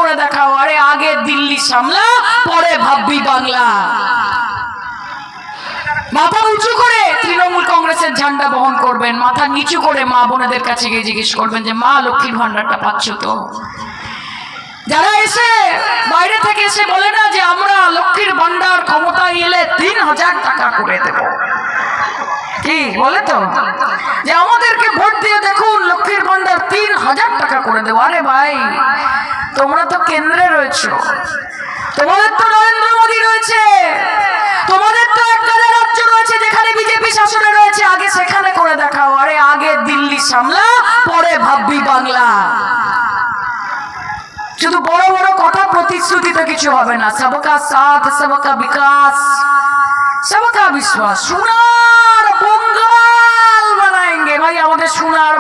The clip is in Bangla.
করে দেখাও। আরে আগে দিল্লি সামলা, পরে ভাববি বাংলা। মাথা উঁচু করে তৃণমূল কংগ্রেসের ঝান্ডা বহন করবেন, মাথা নিচু করে মা বোনেদের কাছে গিয়ে জিজ্ঞেস করবেন যে মা লক্ষ্মীর ভান্ডারটা পাচ্ছ তো? যারা এসে বাইরে থেকে এসে বলে না যে আমরা লক্ষ্মীর ভান্ডার ক্ষমতায় এলে 3000 টাকা করে দেব, কি বলে তো যে আমাদেরকে ভোট দিয়ে দেখুন লক্ষ্মীর ভান্ডার 3000 টাকা করে দেবো। আরে ভাই, তোমরা তো কেন্দ্রে রয়েছো, তোমাদের তো নরেন্দ্র মোদী রয়েছে, তোমাদের তো একটা রাজ্য রয়েছে যেখানে বিজেপি শাসনে রয়েছে, আগে সেখানে করে দেখাও। আরে আগে দিল্লি সামলা, পরে ভাববি বাংলা। শুধু বড় বড় কথা প্রতিশ্রুতিতে কিছু হবে না। সবকা সাথ, সবকা বিকাশ, সবকা বিশ্বাস। সোনার বঙ্গাল বানাएंगे ভাই, আমাদের সোনার